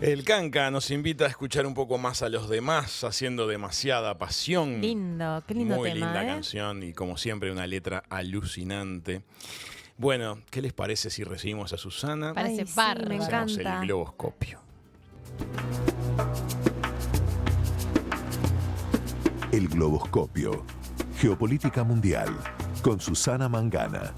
El Canca nos invita a escuchar un poco más a los demás, haciendo demasiada pasión. Lindo, qué lindo Muy tema, linda ¿eh? canción y como siempre una letra alucinante. Bueno, ¿qué les parece si recibimos a Susana? Parece Ay, sí, bárbaro. me Hacemos encanta. el globoscopio. El globoscopio. Geopolítica mundial. Con Susana Mangana.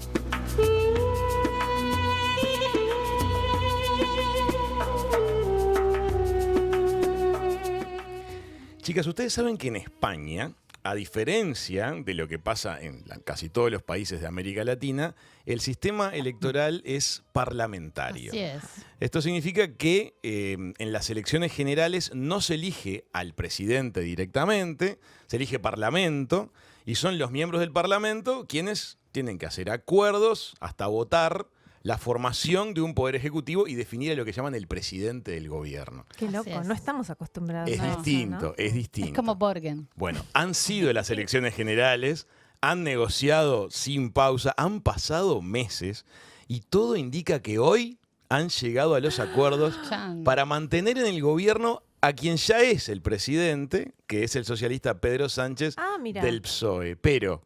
Chicas, ustedes saben que en España, a diferencia de lo que pasa en casi todos los países de América Latina, el sistema electoral es parlamentario. Así es. Esto significa que en las elecciones generales no se elige al presidente directamente, se elige parlamento y son los miembros del parlamento quienes tienen que hacer acuerdos hasta votar la formación de un poder ejecutivo y definir a lo que llaman el presidente del gobierno. Qué Así loco, es. no estamos acostumbrados Es a eso, distinto, ¿no? es distinto. Es como Borgen. Bueno, han sido las elecciones generales, han negociado sin pausa, han pasado meses y todo indica que hoy han llegado a los acuerdos Chan. para mantener en el gobierno a quien ya es el presidente, que es el socialista Pedro Sánchez Ah, mira. del PSOE. Pero,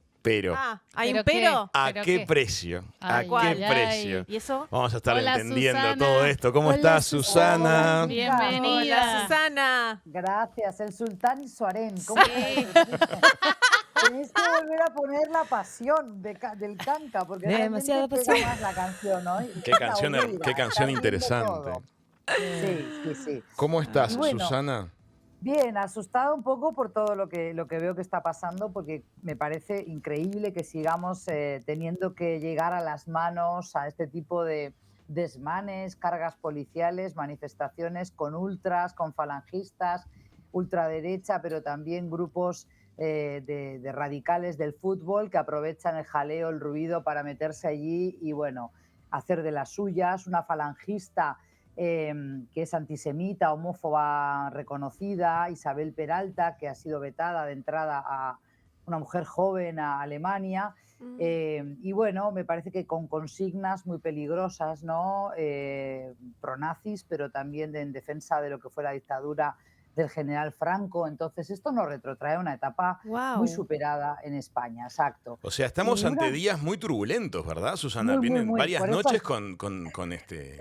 Ah, ¿hay ¿Pero un pero? ¿a ¿pero qué qué? precio? ¿A Ay, qué ay, ay. precio? ¿Y eso? Vamos a estar Hola, entendiendo Susana. todo esto. ¿Cómo Hola, estás, Susana. Susana? Bienvenida. Hola, Susana. Gracias, el sultán y Suarén. ¿Cómo Sí. Tenéis que volver a poner la pasión del Canca, porque Demasiada realmente pega pasión. más la canción, ¿no? Qué canción, qué canción interesante. Sí. ¿Cómo estás, Y bueno, Susana? Bien, asustada un poco por todo lo que veo que está pasando, porque me parece increíble que sigamos teniendo que llegar a las manos a este tipo de desmanes, cargas policiales, manifestaciones con ultras, con falangistas, ultraderecha, pero también grupos de radicales del fútbol que aprovechan el jaleo, el ruido para meterse allí y, bueno, hacer de las suyas. Una falangista que es antisemita, homófoba reconocida, Isabel Peralta, que ha sido vetada de entrada a una mujer joven a Alemania. Y bueno, me parece que con consignas muy peligrosas, ¿no? Pronazis, pero también en defensa de lo que fue la dictadura del general Franco. Entonces esto nos retrotrae a una etapa muy superada en España, exacto. O sea, estamos Y ante días muy turbulentos, ¿verdad, Susana? Muy, muy, Vienen muy. varias Por eso noches con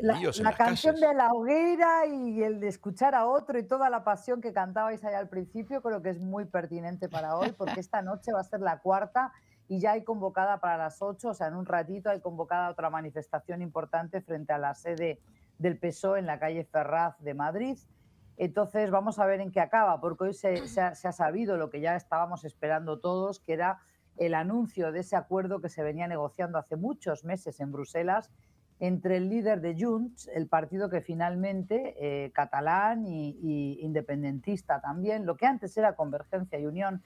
líos en la las canción calles. de la hoguera y el de escuchar a otro y toda la pasión que cantabais ahí al principio creo que es muy pertinente para hoy, porque esta noche va a ser la cuarta y ya hay convocada para las 8, o sea, en un ratito hay convocada otra manifestación importante frente a la sede del PSOE en la calle Ferraz de Madrid. Entonces vamos a ver en qué acaba, porque hoy se ha sabido lo que ya estábamos esperando todos, que era el anuncio de ese acuerdo que se venía negociando hace muchos meses en Bruselas entre el líder de Junts, el partido que finalmente, catalán y independentista también, lo que antes era Convergencia y Unión,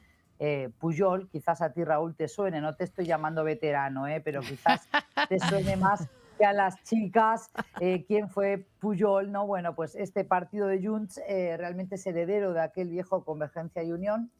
Pujol, quizás a ti, Raúl, te suene, no te estoy llamando veterano, pero quizás te suene más que a las chicas quién fue Pujol, ¿no? Bueno, pues este partido de Junts realmente es heredero de aquel viejo Convergencia y Unión.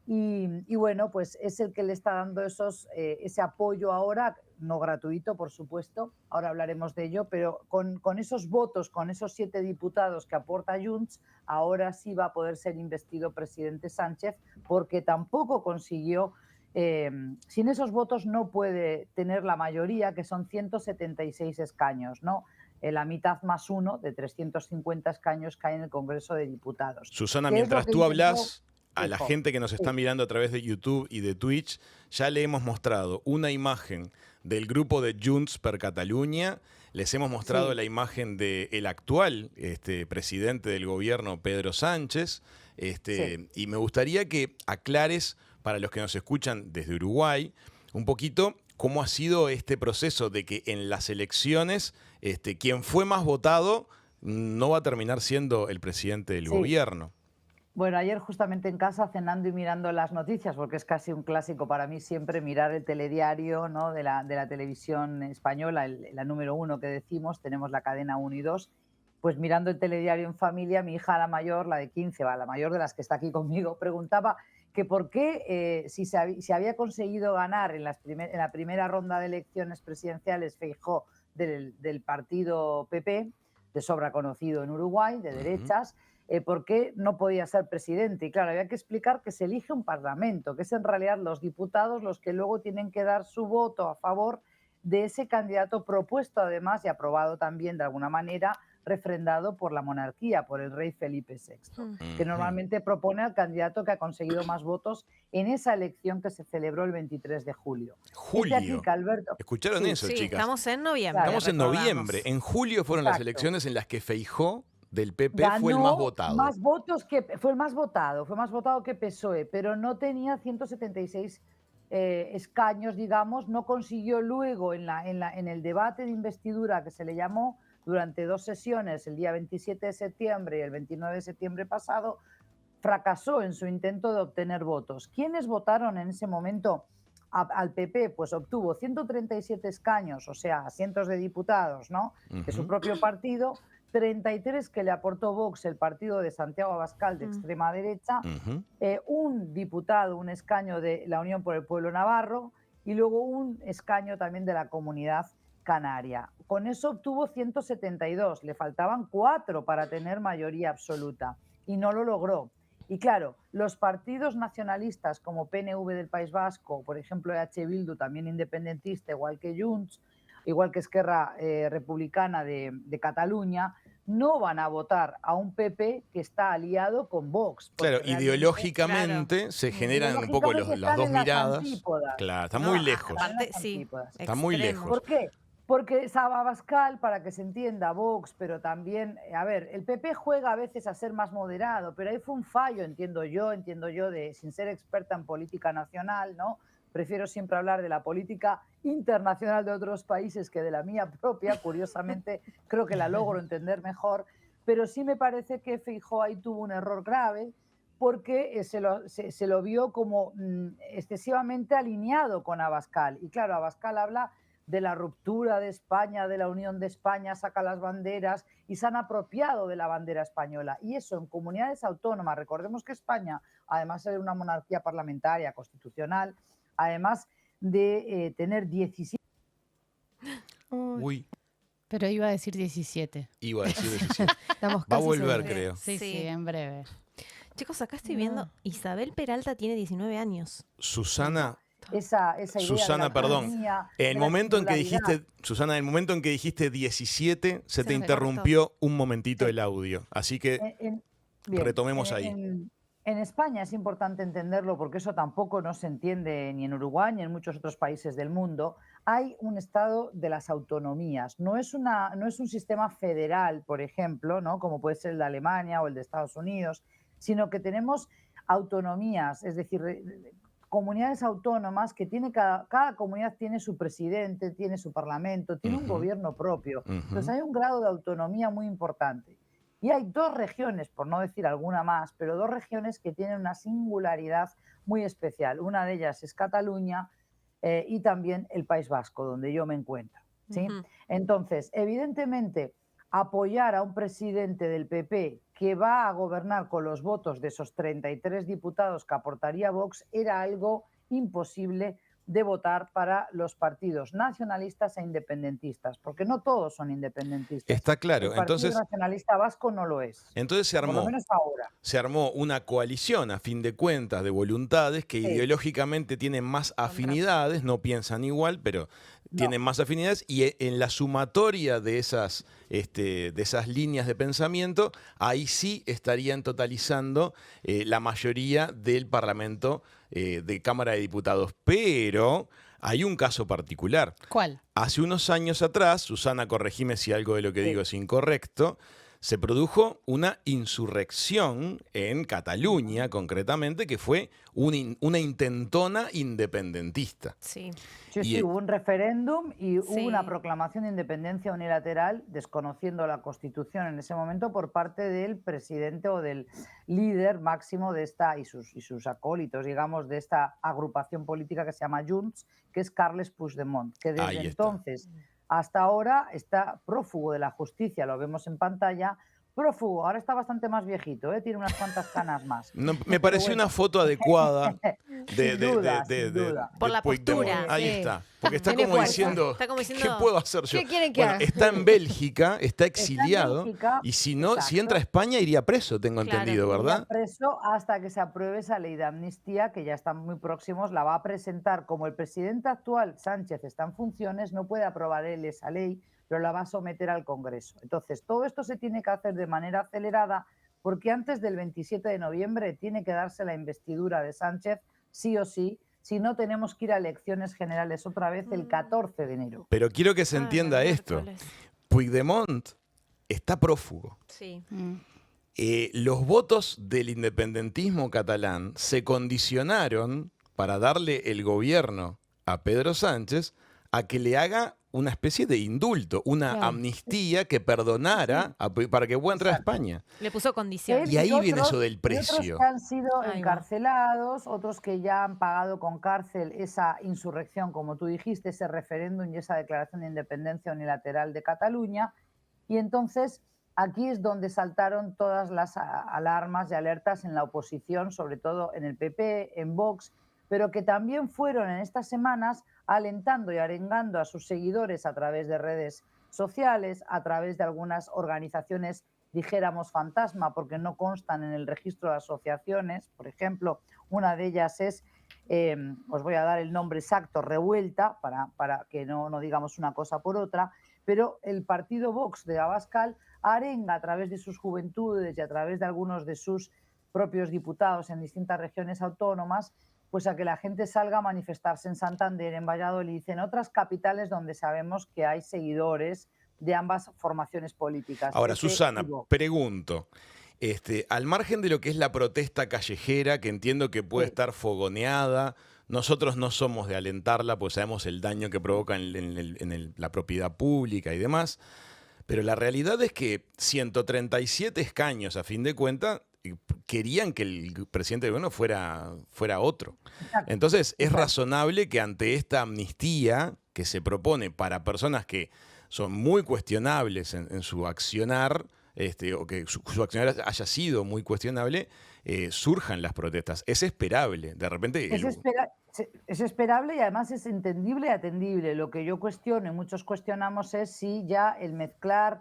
Y bueno, pues es el que le está dando ese apoyo ahora, no gratuito, por supuesto, ahora hablaremos de ello, pero con esos votos, con esos 7 diputados que aporta Junts, ahora sí va a poder ser investido presidente Sánchez, porque tampoco consiguió, sin esos votos no puede tener la mayoría, que son 176 escaños, ¿no? La mitad más uno de 350 escaños cae en el Congreso de Diputados. Susana, ¿Qué es lo mientras que tú hablas, a la Hijo, gente que nos está sí. mirando a través de YouTube y de Twitch, ya le hemos mostrado una imagen del grupo de Junts per Catalunya, les hemos mostrado Sí. la imagen del actual presidente del gobierno, Pedro Sánchez, Sí. y me gustaría que aclares para los que nos escuchan desde Uruguay un poquito cómo ha sido este proceso de que en las elecciones quien fue más votado no va a terminar siendo el presidente del Sí. gobierno. Bueno, ayer justamente en casa cenando y mirando las noticias, porque es casi un clásico para mí siempre mirar el telediario, ¿no? de la televisión española, la número 1 que decimos, tenemos la cadena 1 y 2, pues mirando el telediario en familia, mi hija la mayor, la de 15, la mayor de las que está aquí conmigo, preguntaba que por qué, si había conseguido ganar en la primera ronda de elecciones presidenciales Feijóo del partido PP, de sobra conocido en Uruguay, de derechas, por qué no podía ser presidente. Y claro, había que explicar que se elige un parlamento, que es en realidad los diputados los que luego tienen que dar su voto a favor de ese candidato propuesto además y aprobado también de alguna manera, refrendado por la monarquía, por el rey Felipe VI, que normalmente propone al candidato que ha conseguido más votos en esa elección que se celebró el 23 de julio. Julio. Aquí que Alberto... ¿Escucharon eso, Sí, chicas? estamos en noviembre. Claro, Estamos en recordamos. noviembre. En julio fueron las Exacto. elecciones en las que Feijó del PP Ganó fue el más votado. más votos que... Fue el más votado que PSOE, pero no tenía 176 escaños, digamos, no consiguió luego en el debate de investidura que se le llamó durante 2 sesiones, el día 27 de septiembre y el 29 de septiembre pasado, fracasó en su intento de obtener votos. ¿Quiénes votaron en ese momento al PP? Pues obtuvo 137 escaños, o sea, asientos de diputados, ¿no?, de su propio partido, 33 que le aportó Vox, el partido de Santiago Abascal de extrema derecha, un diputado, un escaño de la Unión por el Pueblo Navarro y luego un escaño también de la Comunidad Canaria. Con eso obtuvo 172, le faltaban 4 para tener mayoría absoluta y no lo logró. Y claro, los partidos nacionalistas como PNV del País Vasco, por ejemplo EH Bildu, también independentista, igual que Junts, igual que Esquerra Republicana de Cataluña, no van a votar a un PP que está aliado con Vox. Claro, ideológicamente se generan un poco las dos miradas. Claro, está muy lejos. Aparte, sí, está muy extremo. lejos. ¿Por qué? Porque Abascal, para que se entienda, Vox, pero también, a ver, el PP juega a veces a ser más moderado, pero ahí fue un fallo, entiendo yo, sin ser experta en política nacional, ¿no? Prefiero siempre hablar de la política internacional de otros países que de la mía propia, curiosamente creo que la logro entender mejor, pero sí me parece que Feijóo ahí tuvo un error grave porque se lo vio como excesivamente alineado con Abascal. Y claro, Abascal habla de la ruptura de España, de la unión de España, saca las banderas y se han apropiado de la bandera española. Y eso en comunidades autónomas, recordemos que España, además de una monarquía parlamentaria, constitucional, además de tener 17... Uy, Pero iba a decir 17. iba a decir 17. Estamos Va a casi volver, seguros. creo. Sí, en breve. Chicos, acá estoy viendo, Isabel Peralta tiene 19 años. Susana, Esa idea Susana, de la perdón. autonomía, En de el la momento en que singularidad. dijiste, Susana, en el momento en que dijiste 17, se te me interrumpió un momentito el audio. Así que Bien, retomemos ahí. En España es importante entenderlo porque eso tampoco no se entiende ni en Uruguay ni en muchos otros países del mundo. Hay un estado de las autonomías. No es un sistema federal, por ejemplo, ¿no?, como puede ser el de Alemania o el de Estados Unidos, sino que tenemos autonomías, es decir, comunidades autónomas que tiene cada comunidad tiene su presidente, tiene su parlamento, tiene un gobierno propio. Entonces hay un grado de autonomía muy importante. Y hay 2 regiones, por no decir alguna más, pero 2 regiones que tienen una singularidad muy especial. Una de ellas es Cataluña y también el País Vasco, donde yo me encuentro, ¿sí? Entonces, evidentemente, apoyar a un presidente del PP que va a gobernar con los votos de esos 33 diputados que aportaría Vox era algo imposible de votar para los partidos nacionalistas e independentistas, porque no todos son independentistas. Está claro. El Partido Nacionalista Vasco no lo es. Entonces Por lo menos ahora. se armó una coalición, a fin de cuentas, de voluntades que ideológicamente tienen más afinidades, no piensan igual, pero tienen más afinidades, y en la sumatoria de esas líneas de pensamiento, ahí sí estarían totalizando la mayoría del Parlamento de Cámara de Diputados. Pero hay un caso particular. ¿Cuál? Hace unos años atrás, Susana, corregime si algo de lo que digo es incorrecto, se produjo una insurrección en Cataluña, concretamente, que fue una intentona independentista. Sí. Sí, hubo un referéndum y hubo Sí. una proclamación de independencia unilateral, desconociendo la Constitución en ese momento por parte del presidente o del líder máximo de esta y sus acólitos, digamos, de esta agrupación política que se llama Junts, que es Carles Puigdemont, que desde entonces hasta ahora está prófugo de la justicia, lo vemos en pantalla, prófugo, ahora está bastante más viejito, tiene unas cuantas canas más. No, me pareció bueno. una foto adecuada Sin duda, sin duda. Por la Puigdemont. postura, Ahí sí. está. Porque está Tiene como fuerza. diciendo, Está como diciendo, ¿qué puedo hacer yo? ¿Qué quieren que Bueno, haga? está en Bélgica, está exiliado, Bélgica, y si no, si exacto. entra a España iría preso, tengo Claro. entendido, Iría ¿verdad? preso hasta que se apruebe esa ley de amnistía, que ya están muy próximos, la va a presentar. Como el presidente actual, Sánchez, está en funciones, no puede aprobar él esa ley, pero la va a someter al Congreso. Entonces, todo esto se tiene que hacer de manera acelerada, porque antes del 27 de noviembre tiene que darse la investidura de Sánchez, sí o sí, si no tenemos que ir a elecciones generales otra vez el 14 de enero. Pero quiero que se Ah, el entienda esto. miércoles. Puigdemont está prófugo. Sí. Los votos del independentismo catalán se condicionaron para darle el gobierno a Pedro Sánchez a que le haga una especie de indulto, una Claro. amnistía que perdonara para que pueda entrar a España. Le puso condiciones. Y ahí viene otros- eso del y otros precio. que han sido Ahí va. encarcelados, otros que ya han pagado con cárcel esa insurrección, como tú dijiste, ese referéndum y esa declaración de independencia unilateral de Cataluña. Y entonces aquí es donde saltaron todas las alarmas y alertas en la oposición, sobre todo en el PP, en Vox, pero que también fueron en estas semanas alentando y arengando a sus seguidores a través de redes sociales, a través de algunas organizaciones, dijéramos fantasma, porque no constan en el registro de asociaciones. Por ejemplo, una de ellas es, os voy a dar el nombre exacto, Revuelta, para que no digamos una cosa por otra, pero el partido Vox de Abascal arenga a través de sus juventudes y a través de algunos de sus propios diputados en distintas regiones autónomas, pues a que la gente salga a manifestarse en Santander, en Valladolid, en otras capitales donde sabemos que hay seguidores de ambas formaciones políticas. Ahora, Susana, y Vox. pregunto, al margen de lo que es la protesta callejera, que entiendo que puede Sí. estar fogoneada, nosotros no somos de alentarla, pues sabemos el daño que provoca en la propiedad pública y demás, pero la realidad es que 137 escaños, a fin de cuentas, querían que el presidente de gobierno fuera otro. Exacto. Entonces, es Exacto. razonable que ante esta amnistía que se propone para personas que son muy cuestionables en su accionar, o que su accionar haya sido muy cuestionable, surjan las protestas. Es esperable. De repente... Es esperable y además es entendible y atendible. Lo que yo cuestiono y muchos cuestionamos es si ya el mezclar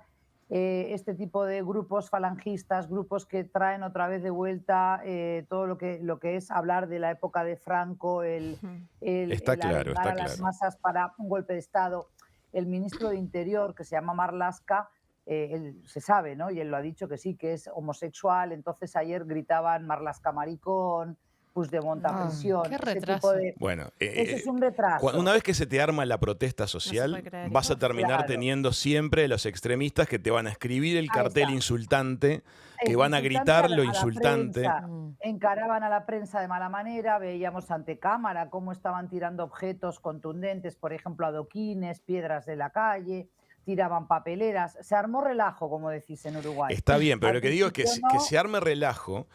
este tipo de grupos falangistas, grupos que traen otra vez de vuelta todo lo que es hablar de la época de Franco, Está claro, arengar está a las claro. masas para un golpe de Estado. El ministro de Interior, que se llama Marlaska, él se sabe, ¿no? Y él lo ha dicho que sí, que es homosexual. Entonces ayer gritaban Marlaska maricón, Puigdemont a prisión. qué ese retraso. tipo de- Bueno, Eso es un retraso. una vez que se te arma la protesta social, puede creer. vas a terminar Claro. teniendo siempre los extremistas que te van a escribir el Ahí cartel está. insultante, que Es van a insultante gritar a la- lo a la insultante. prensa. Encaraban a la prensa de mala manera, veíamos ante cámara cómo estaban tirando objetos contundentes, por ejemplo, adoquines, piedras de la calle, tiraban papeleras. Se armó relajo, como decís en Uruguay. Está bien, pero Al lo que digo es que, principio que no. se arme relajo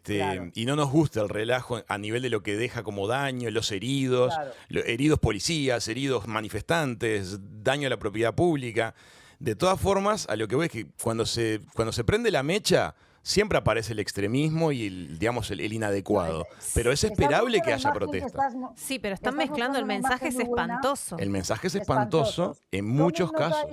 Claro. y no nos gusta el relajo a nivel de lo que deja como daño, los heridos, Claro. heridos policías, heridos manifestantes, daño a la propiedad pública. De todas formas, a lo que voy es que cuando se prende la mecha, siempre aparece el extremismo y el inadecuado. Pero es Estás esperable mostrando que una haya imagen que protesta. Sí, pero están estás mezclando el mostrando una mensaje, es imagen muy buena. espantoso. El mensaje es espantoso Espantosos. en Tomen muchos nota casos.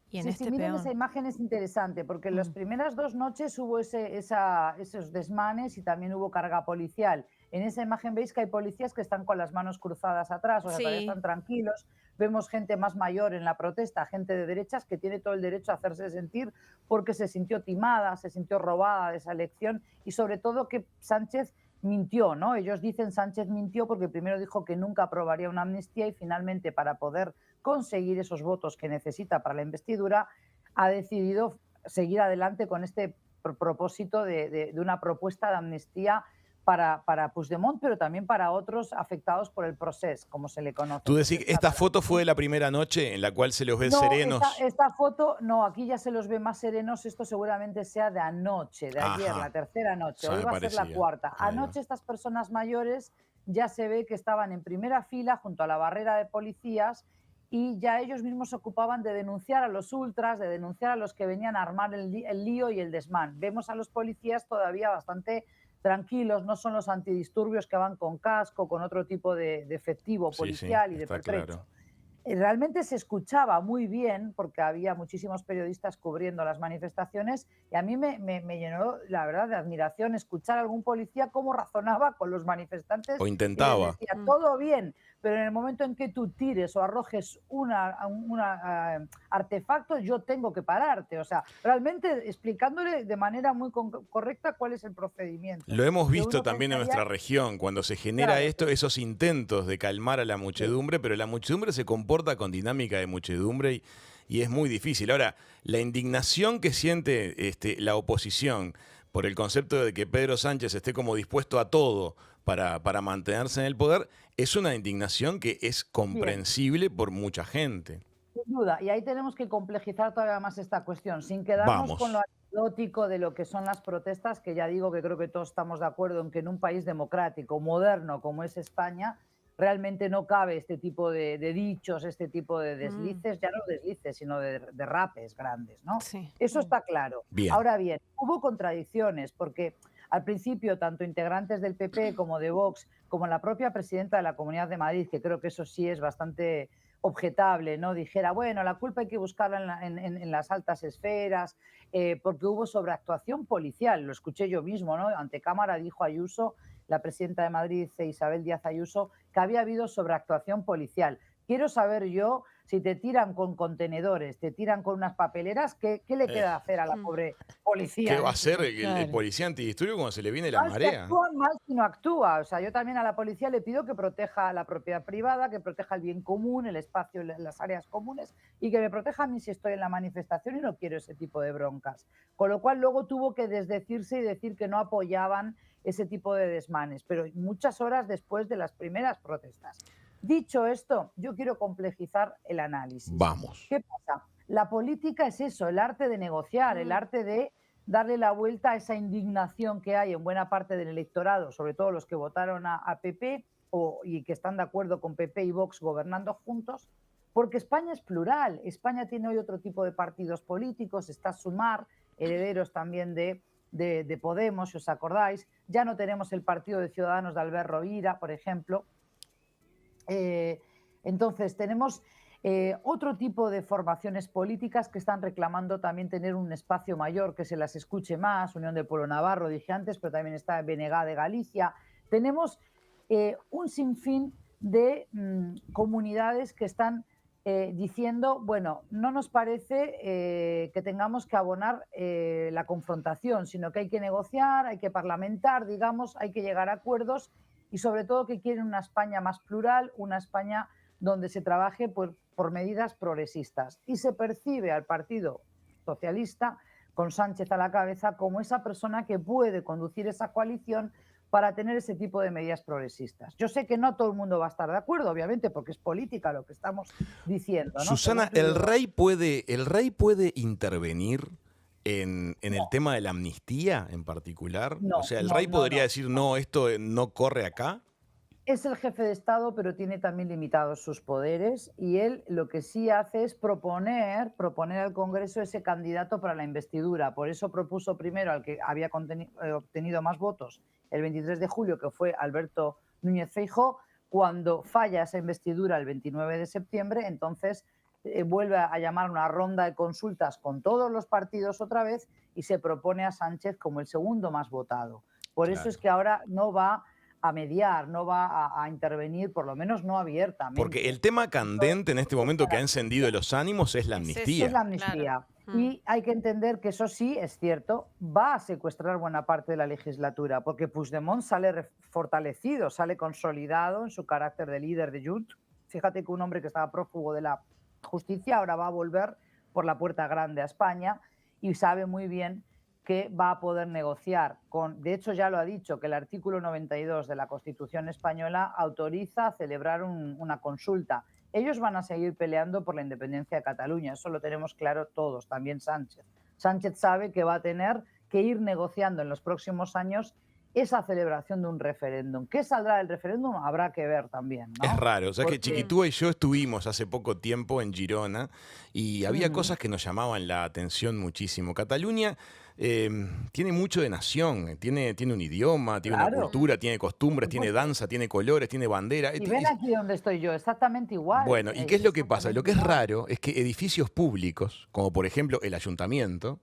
Y en Sí, este sí, miren peor. esa imagen, es interesante, porque en las primeras 2 noches hubo esos desmanes y también hubo carga policial. En esa imagen veis que hay policías que están con las manos cruzadas atrás, o sea, Sí. todavía están tranquilos. Vemos gente más mayor en la protesta, gente de derechas que tiene todo el derecho a hacerse sentir porque se sintió timada, se sintió robada de esa elección y sobre todo que Sánchez mintió, ¿no? Ellos dicen Sánchez mintió porque primero dijo que nunca aprobaría una amnistía y finalmente para poder conseguir esos votos que necesita para la investidura ha decidido seguir adelante con este propósito de una propuesta de amnistía para Puigdemont, pero también para otros afectados por el proceso, como se le conoce. Tú decís, Proceso esta catalán. foto fue de la primera noche en la cual se los ve No, serenos. esta foto, no, aquí ya se los ve más serenos. Esto seguramente sea de anoche, de ayer, Ajá. la tercera noche. Ya Hoy me va a ser la parecía. cuarta. Ahí va. Anoche estas personas mayores ya se ve que estaban en primera fila junto a la barrera de policías y ya ellos mismos se ocupaban de denunciar a los ultras, de denunciar a los que venían a armar el lío y el desmán. Vemos a los policías todavía bastante tranquilos, no son los antidisturbios que van con casco, con otro tipo de efectivo policial y de está pertrecho. claro. Realmente se escuchaba muy bien porque había muchísimos periodistas cubriendo las manifestaciones y a mí me llenó, la verdad, de admiración escuchar a algún policía cómo razonaba con los manifestantes. O Y les intentaba. decía, todo bien, pero en el momento en que tú tires o arrojes un artefacto, yo tengo que pararte. O sea, realmente explicándole de manera muy correcta cuál es el procedimiento. Lo hemos Que visto uno también en pensaría, nuestra región, cuando se genera claro, esto, esos intentos de calmar a la muchedumbre, pero la muchedumbre se comporta con dinámica de muchedumbre y es muy difícil. Ahora, la indignación que siente la oposición por el concepto de que Pedro Sánchez esté como dispuesto a todo para mantenerse en el poder, es una indignación que es bien, comprensible por mucha gente. sin duda, y ahí tenemos que complejizar todavía más esta cuestión, sin quedarnos con lo Vamos. anecdótico de lo que son las protestas, que ya digo que creo que todos estamos de acuerdo en que en un país democrático, moderno como es España, realmente no cabe este tipo de dichos, este tipo de deslices, ya no deslices, sino de rapes grandes, ¿no? Sí. Eso está claro. Bien. Ahora bien, hubo contradicciones, porque al principio tanto integrantes del PP como de Vox, como la propia presidenta de la Comunidad de Madrid, que creo que eso sí es bastante objetable, ¿no? Dijera, bueno, la culpa hay que buscarla en las altas esferas, porque hubo sobreactuación policial, lo escuché yo mismo, ¿no? Ante cámara dijo Ayuso, la presidenta de Madrid, Isabel Díaz Ayuso, que había habido sobreactuación policial. Quiero saber yo si te tiran con contenedores, te tiran con unas papeleras, ¿qué le queda hacer a la pobre policía? ¿Qué va a hacer el Claro. policía antidisturbio cuando se le viene la Mal si marea? actúa, mal si no actúa. O sea, yo también a la policía le pido que proteja la propiedad privada, que proteja el bien común, el espacio, las áreas comunes y que me proteja a mí si estoy en la manifestación y no quiero ese tipo de broncas. Con lo cual luego tuvo que desdecirse y decir que no apoyaban ese tipo de desmanes, pero muchas horas después de las primeras protestas. Dicho esto, yo quiero complejizar el análisis. Vamos. ¿Qué pasa? La política es eso, el arte de negociar, el arte de darle la vuelta a esa indignación que hay en buena parte del electorado, sobre todo los que votaron a PP y que están de acuerdo con PP y Vox gobernando juntos, porque España es plural. España tiene hoy otro tipo de partidos políticos, está Sumar, herederos también de Podemos, si os acordáis. Ya no tenemos el Partido de Ciudadanos de Albert Rovira, por ejemplo. Entonces, tenemos otro tipo de formaciones políticas que están reclamando también tener un espacio mayor, que se las escuche más, Unión del Pueblo Navarro, dije antes, pero también está BNG de Galicia. Tenemos un sinfín de comunidades que están diciendo, bueno, no nos parece que tengamos que abonar la confrontación, sino que hay que negociar, hay que parlamentar, digamos, hay que llegar a acuerdos y sobre todo que quieren una España más plural, una España donde se trabaje por medidas progresistas. Y se percibe al Partido Socialista, con Sánchez a la cabeza, como esa persona que puede conducir esa coalición para tener ese tipo de medidas progresistas. Yo sé que no todo el mundo va a estar de acuerdo, obviamente, porque es política lo que estamos diciendo, ¿no? Susana, ¿el rey puede intervenir en el tema de la amnistía en particular? No, O sea, ¿el no, rey no, podría no. decir, no, esto no corre acá? Es el jefe de Estado, pero tiene también limitados sus poderes y él lo que sí hace es proponer al Congreso ese candidato para la investidura. Por eso propuso primero al que había obtenido más votos el 23 de julio, que fue Alberto Núñez Feijóo. Cuando falla esa investidura el 29 de septiembre, entonces vuelve a llamar una ronda de consultas con todos los partidos otra vez y se propone a Sánchez como el segundo más votado. Por eso es que ahora no va a mediar, no va a intervenir, por lo menos no abiertamente. Porque el tema candente en este momento que ha encendido los ánimos es la amnistía. Es la amnistía. Claro. Y hay que entender que eso sí, es cierto, va a secuestrar buena parte de la legislatura, porque Puigdemont sale fortalecido, sale consolidado en su carácter de líder de Junts. Fíjate que un hombre que estaba prófugo de la justicia ahora va a volver por la puerta grande a España y sabe muy bien que va a poder negociar con, de hecho ya lo ha dicho, que el artículo 92 de la Constitución española autoriza a celebrar una consulta. Ellos van a seguir peleando por la independencia de Cataluña, eso lo tenemos claro todos, también Sánchez. Sánchez sabe que va a tener que ir negociando en los próximos años esa celebración de un referéndum. ¿Qué saldrá del referéndum? Habrá que ver también, ¿no? Es raro. O sea, que Porque- Chiquitúa y yo estuvimos hace poco tiempo en Girona y había Ujú. cosas que nos llamaban la atención muchísimo. Cataluña tiene mucho de nación, tiene un idioma, tiene una Claro, cultura, tiene costumbres, por tiene supuesto. danza, tiene colores, tiene bandera. Y ven aquí donde estoy yo, exactamente igual. Bueno, ¿y qué es lo que pasa? Lo exactamente que es igual. raro es que edificios públicos, como por ejemplo el ayuntamiento,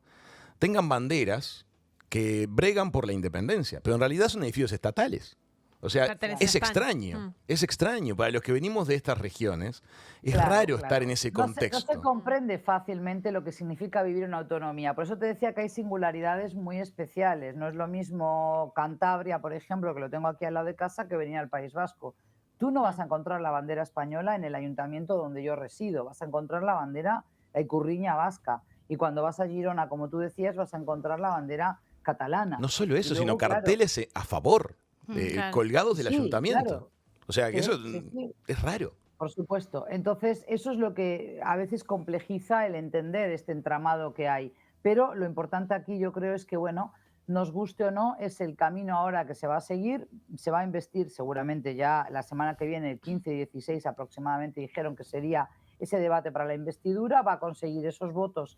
tengan banderas que bregan por la independencia, pero en realidad son edificios estatales. O sea, Pertenece a es España. extraño, es extraño. Para los que venimos de estas regiones, es Claro, raro claro. estar en ese No se contexto. comprende fácilmente lo que significa vivir en autonomía. Por eso te decía que hay singularidades muy especiales. No es lo mismo Cantabria, por ejemplo, que lo tengo aquí al lado de casa, que venir al País Vasco. Tú no vas a encontrar la bandera española en el ayuntamiento donde yo resido. Vas a encontrar la bandera, la icurriña vasca. Y cuando vas a Girona, como tú decías, vas a encontrar la bandera catalana. No solo Y eso, sino luego, claro, carteles a favor, Claro. colgados del sí, ayuntamiento. claro. O sea, que Sí, eso sí, sí. es raro. Por supuesto. Entonces, eso es lo que a veces complejiza el entender este entramado que hay. Pero lo importante aquí yo creo es que, bueno, nos guste o no, es el camino ahora que se va a seguir. Se va a investir seguramente ya la semana que viene, el 15 y 16 aproximadamente, dijeron que sería ese debate para la investidura. Va a conseguir esos votos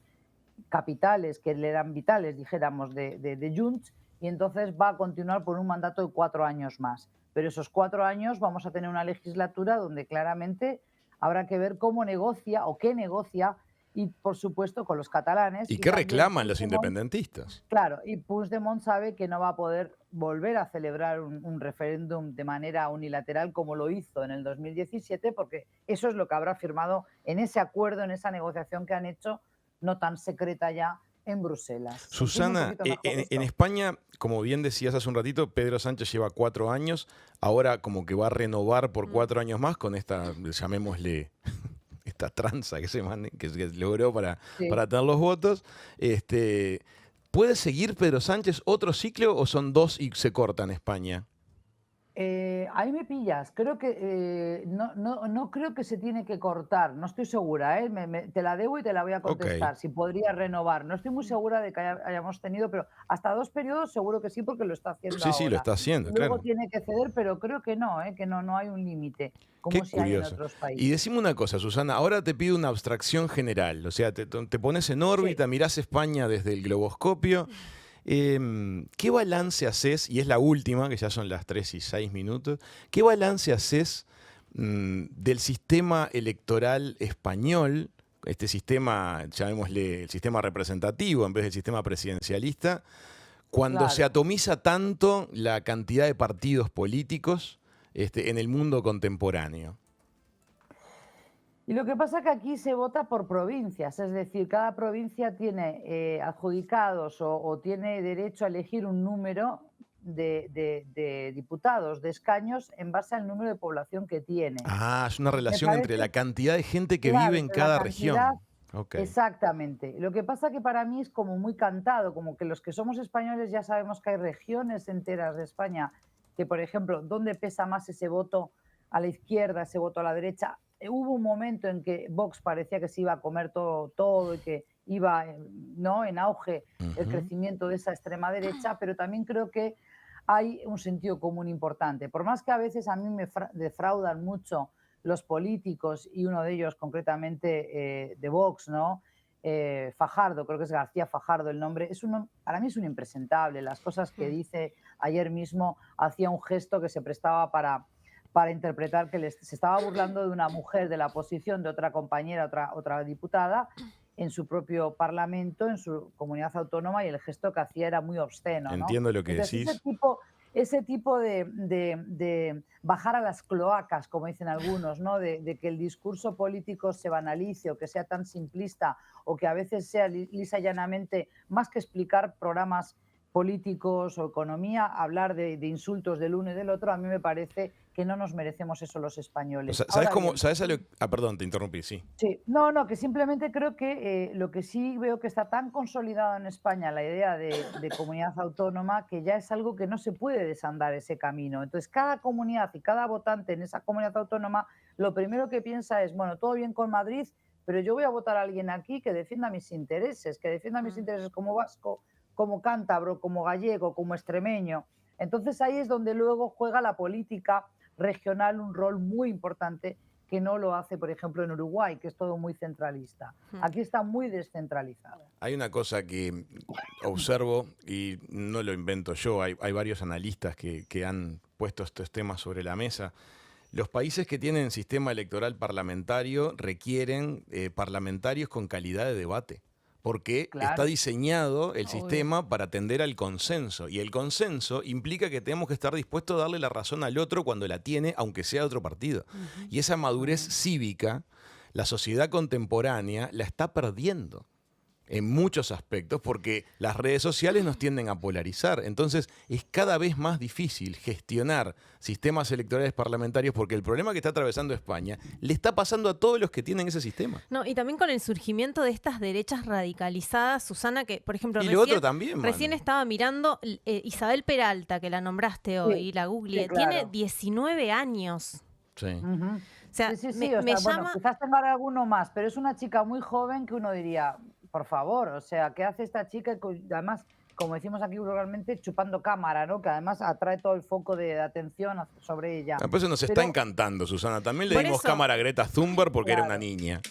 capitales que le eran vitales, dijéramos, de Junts, y entonces va a continuar por un mandato de 4 años más. Pero esos 4 años vamos a tener una legislatura donde claramente habrá que ver cómo negocia o qué negocia, y por supuesto con los catalanes. ¿Y qué también reclaman los Puigdemont, independentistas? claro, y Puigdemont sabe que no va a poder volver a celebrar un referéndum de manera unilateral como lo hizo en el 2017, porque eso es lo que habrá firmado en ese acuerdo, en esa negociación que han hecho, no tan secreta ya, en Bruselas. ¿Entiende un Susana, poquito mejor en esto? España, como bien decías hace un ratito, Pedro Sánchez lleva 4 años, ahora como que va a renovar por 4 años más con esta, llamémosle, esta tranza que logró Sí. para tener los votos. ¿Puede seguir Pedro Sánchez otro ciclo o son 2 y se corta en España? Ahí me pillas. Creo que no creo que se tiene que cortar. No estoy segura, ¿eh? Te la debo y te la voy a contestar. Si podría renovar. No estoy muy segura de que hayamos tenido, pero hasta 2 periodos seguro que sí, porque lo está haciendo Sí, sí, lo ahora. está haciendo, Luego claro. tiene que ceder, pero creo que no, ¿eh? Que no hay un límite, Qué como si hay en curioso. otros Y países. decime una cosa, Susana, ahora te pido una abstracción general, o sea, te pones en órbita, mirás España desde el globoscopio. ¿Qué balance haces? Y es la última, que ya son las 3:06. ¿Qué balance haces del sistema electoral español, este sistema, llamémosle el sistema representativo en vez del sistema presidencialista, cuando se Claro. atomiza tanto la cantidad de partidos políticos en el mundo contemporáneo? Y lo que pasa es que aquí se vota por provincias, es decir, cada provincia tiene adjudicados o tiene derecho a elegir un número de diputados, de escaños, en base al número de población que tiene. Ah, es una Me relación entre parece, la cantidad de gente que claro, vive en entre la cada cantidad, región. Ok. exactamente. Lo que pasa que para mí es como muy cantado, como que los que somos españoles ya sabemos que hay regiones enteras de España que, por ejemplo, ¿dónde pesa más ese voto a la izquierda, ese voto a la derecha? Hubo un momento en que Vox parecía que se iba a comer todo y que iba, ¿no?, en auge el Ujú. crecimiento de esa extrema derecha, pero también creo que hay un sentido común importante. Por más que a veces a mí me defraudan mucho los políticos, y uno de ellos concretamente de Vox, ¿no? Fajardo, creo que es García Fajardo el nombre, para mí es un impresentable. Las cosas que dice, ayer mismo hacía un gesto que se prestaba para interpretar que se estaba burlando de una mujer de la oposición, de otra compañera, otra diputada, en su propio parlamento, en su comunidad autónoma, y el gesto que hacía era muy obsceno, ¿no? Entiendo lo que Entonces, decís. ese tipo de bajar a las cloacas, como dicen algunos, ¿no? De que el discurso político se banalice o que sea tan simplista, o que a veces sea lisa y llanamente, más que explicar programas políticos o economía, hablar de insultos del uno y del otro. A mí me parece que no nos merecemos eso los O españoles. sea, ¿sabes Ahora cómo? bien, ¿Sabes a lo? Ah, perdón, te interrumpí, sí. sí, no, que simplemente creo que lo que sí veo que está tan consolidado en España, la idea de comunidad autónoma, que ya es algo que no se puede desandar ese camino. Entonces, cada comunidad y cada votante en esa comunidad autónoma, lo primero que piensa es, bueno, todo bien con Madrid, pero yo voy a votar a alguien aquí que defienda mis intereses, como vasco, como cántabro, como gallego, como extremeño. Entonces ahí es donde luego juega la política regional un rol muy importante que no lo hace, por ejemplo, en Uruguay, que es todo muy centralista. Aquí está muy descentralizado. Hay una cosa que observo y no lo invento yo, hay varios analistas que han puesto estos temas sobre la mesa. Los países que tienen sistema electoral parlamentario requieren parlamentarios con calidad de debate, porque está diseñado el sistema para atender al consenso, y el consenso implica que tenemos que estar dispuestos a darle la razón al otro cuando la tiene, aunque sea de otro partido. Y esa madurez cívica, la sociedad contemporánea la está perdiendo en muchos aspectos, porque las redes sociales nos tienden a polarizar. Entonces es cada vez más difícil gestionar sistemas electorales parlamentarios, porque el problema que está atravesando España le está pasando a todos los que tienen ese sistema. No, y también con el surgimiento de estas derechas radicalizadas, Susana, que por ejemplo Y lo otro también, recién mano. estaba mirando Isabel Peralta, que la nombraste hoy, Sí, la googleé, sí, claro. tiene 19 años. Sí. O sea, Sí, me o sea, bueno, llama... quizás tenga alguno más, pero es una chica muy joven que uno diría, por favor, o sea, ¿qué hace esta chica? Y además, como decimos aquí vulgarmente, chupando cámara, ¿no? Que además atrae todo el foco de atención sobre ella. Por eso nos está Pero- encantando, Susana. También le Por dimos eso- cámara a Greta Thunberg porque era una Claro. niña.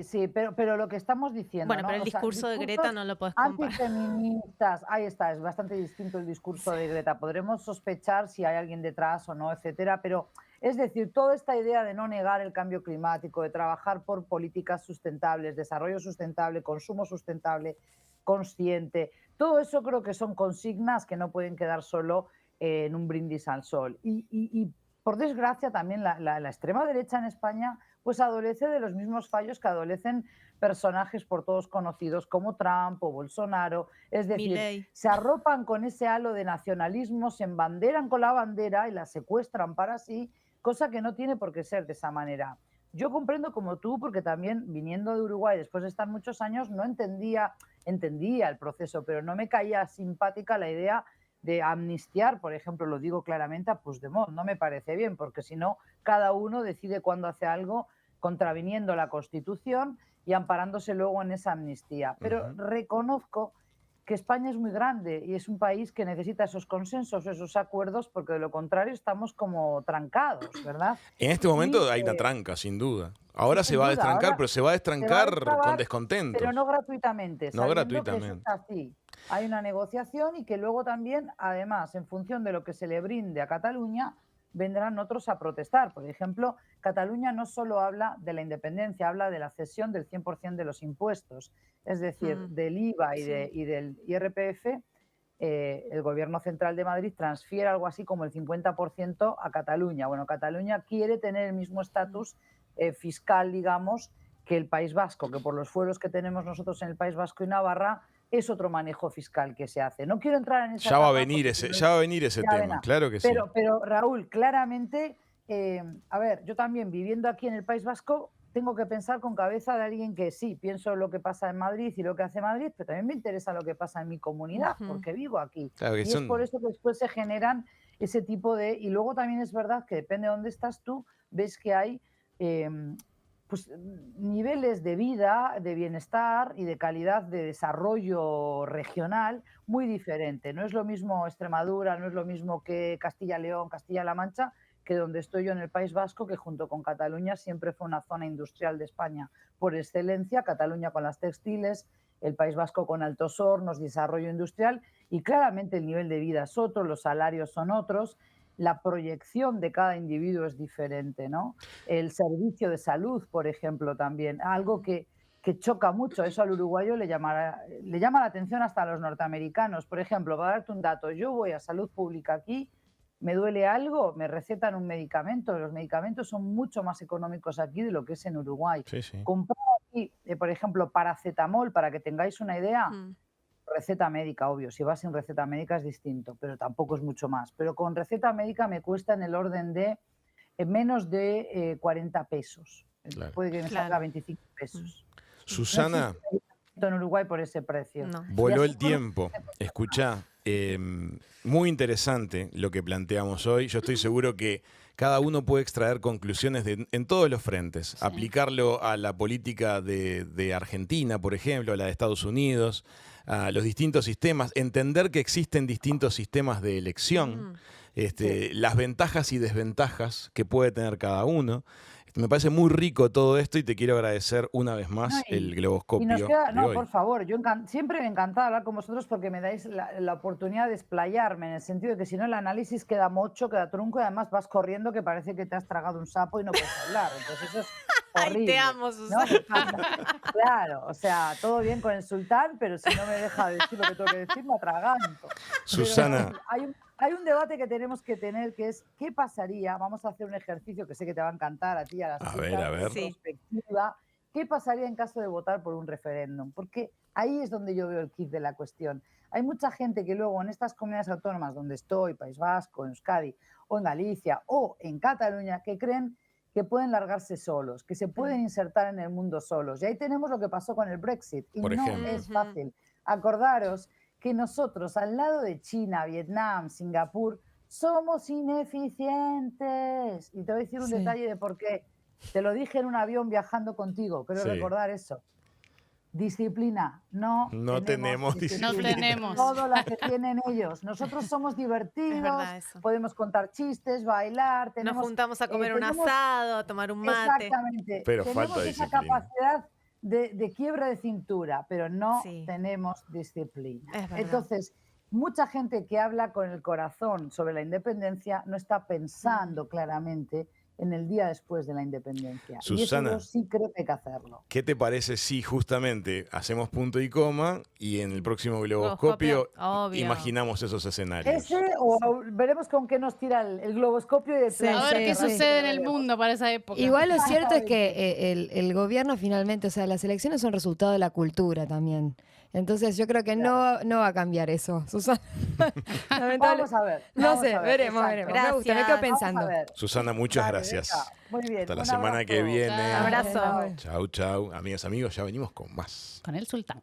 Sí, pero lo que estamos diciendo, Bueno, ¿no? pero el O sea, discurso de Greta discursos no lo puedes comparar. antifeministas, ahí está, es bastante distinto el discurso de Greta. Podremos sospechar si hay alguien detrás o no, etcétera, pero es decir, toda esta idea de no negar el cambio climático, de trabajar por políticas sustentables, desarrollo sustentable, consumo sustentable, consciente, todo eso creo que son consignas que no pueden quedar solo en un brindis al sol. Y por desgracia también la extrema derecha en España pues adolece de los mismos fallos que adolecen personajes por todos conocidos como Trump o Bolsonaro. Es decir, Milei. se arropan con ese halo de nacionalismo, se embanderan con la bandera y la secuestran para sí, cosa que no tiene por qué ser de esa manera. Yo comprendo como tú, porque también viniendo de Uruguay después de estar muchos años, no entendía el proceso, pero no me caía simpática la idea de amnistiar, por ejemplo, lo digo claramente, a Puigdemont. No me parece bien, porque si no, cada uno decide cuándo hace algo contraviniendo la Constitución y amparándose luego en esa amnistía. Pero reconozco que España es muy grande y es un país que necesita esos consensos, esos acuerdos, porque de lo contrario estamos como trancados, ¿verdad? En este momento Y, hay una tranca, sin duda. Ahora sin se va a duda, destrancar, ahora pero se va a se va a destrancar destrabar, con descontento. pero no gratuitamente, No sabiendo que gratuitamente. eso es así. Hay una negociación y que luego también, además, en función de lo que se le brinde a Cataluña, vendrán otros a protestar. Por ejemplo, Cataluña no solo habla de la independencia, habla de la cesión del 100% de los impuestos, es decir, del IVA y del IRPF. El Gobierno Central de Madrid transfiere algo así como el 50% a Cataluña. Bueno, Cataluña quiere tener el mismo estatus fiscal, digamos, que el País Vasco, que por los fueros que tenemos nosotros en el País Vasco y Navarra es otro manejo fiscal que se hace. No quiero entrar en esa Ya va a etapa venir porque ese ya tema, verá. claro que sí. Pero Raúl, claramente, a ver, yo también viviendo aquí en el País Vasco tengo que pensar con cabeza de alguien que sí, pienso lo que pasa en Madrid y lo que hace Madrid, pero también me interesa lo que pasa en mi comunidad, porque vivo aquí. Claro que Y son- es por eso que después se generan ese tipo de... Y luego también es verdad que depende de dónde estás tú, ves que hay pues, niveles de vida, de bienestar y de calidad de desarrollo regional muy diferente. No es lo mismo Extremadura, no es lo mismo que Castilla-León, Castilla-La Mancha, que donde estoy yo en el País Vasco, que junto con Cataluña siempre fue una zona industrial de España por excelencia, Cataluña con las textiles, el País Vasco con altos hornos, desarrollo industrial, y claramente el nivel de vida es otro, los salarios son otros, la proyección de cada individuo es diferente, ¿no? El servicio de salud, por ejemplo, también, algo que choca mucho, eso al uruguayo le llama la atención hasta a los norteamericanos. Por ejemplo, para darte un dato, yo voy a salud pública aquí, me duele algo, me recetan un medicamento. Los medicamentos son mucho más económicos aquí de lo que es en Uruguay. Sí, sí. Comprar aquí, por ejemplo, paracetamol, para que tengáis una idea, receta médica, obvio. Si vas sin receta médica es distinto, pero tampoco es mucho más. Pero con receta médica me cuesta en el orden de menos de 40 pesos. Claro. Puede que me salga 25 pesos. Susana, No existe medicamento en Uruguay por ese precio. No. voló Y así el tiempo. Escuchá, Muy interesante lo que planteamos hoy. Yo estoy seguro que cada uno puede extraer conclusiones en todos los frentes. Sí. Aplicarlo a la política de Argentina, por ejemplo, a la de Estados Unidos, a los distintos sistemas. Entender que existen distintos sistemas de elección. Las ventajas y desventajas que puede tener cada uno. Me parece muy rico todo esto y te quiero agradecer una vez más el globoscopio. No, de hoy. por favor, siempre me encanta hablar con vosotros porque me dais la oportunidad de explayarme, en el sentido de que si no el análisis queda mocho, queda trunco y además vas corriendo que parece que te has tragado un sapo y no puedes hablar. Entonces eso es horrible. Ay, te amo, Susana. ¿No? Claro, o sea, todo bien con el sultán, pero si no me deja decir lo que tengo que decir, me atraganto. Susana. Pero hay un debate que tenemos que tener, que es ¿qué pasaría? Vamos a hacer un ejercicio que sé que te va a encantar a ti, a las chicas, a ver. perspectiva. ¿Qué pasaría en caso de votar por un referéndum? Porque ahí es donde yo veo el kit de la cuestión. Hay mucha gente que luego en estas comunidades autónomas donde estoy, País Vasco, en Euskadi, o en Galicia, o en Cataluña, que creen que pueden largarse solos, que se pueden insertar en el mundo solos. Y ahí tenemos lo que pasó con el Brexit. Y Por no ejemplo. es fácil. Acordaros que nosotros, al lado de China, Vietnam, Singapur, somos ineficientes. Y te voy a decir un detalle de por qué. Te lo dije en un avión viajando contigo, creo recordar eso. Disciplina. No tenemos disciplina. No tenemos. Todo lo que tienen ellos. Nosotros somos divertidos, Es verdad eso. podemos contar chistes, bailar. Nos juntamos a comer un tenemos- asado, a tomar un mate. Exactamente. Pero tenemos falta esa disciplina. capacidad de quiebra de cintura, pero no Sí. tenemos disciplina. Es verdad. Entonces, mucha gente que habla con el corazón sobre la independencia no está pensando claramente en el día después de la independencia. Susana. Y eso yo sí creo que hay que hacerlo. ¿Qué te parece si justamente hacemos punto y coma y en el próximo globoscopio Obvio. imaginamos esos escenarios? Ese o veremos con qué nos tira el globoscopio y el Sí, plan. A ver qué sí. sucede en el mundo para esa época. Igual lo cierto es que el gobierno finalmente, o sea, las elecciones son resultado de la cultura también. Entonces yo creo que no va a cambiar eso, Susana. Vamos a ver. No vamos sé, a ver, veremos, exacto. veremos. Me gusta, me quedo Gracias. pensando. Vamos a ver. Susana, muchas Dale, gracias. venga. Muy bien. Hasta la Un semana que abrazo. viene. Chao. Abrazo. Chao. Chau, chau. Amigas, amigos, ya venimos con más. Con el sultán.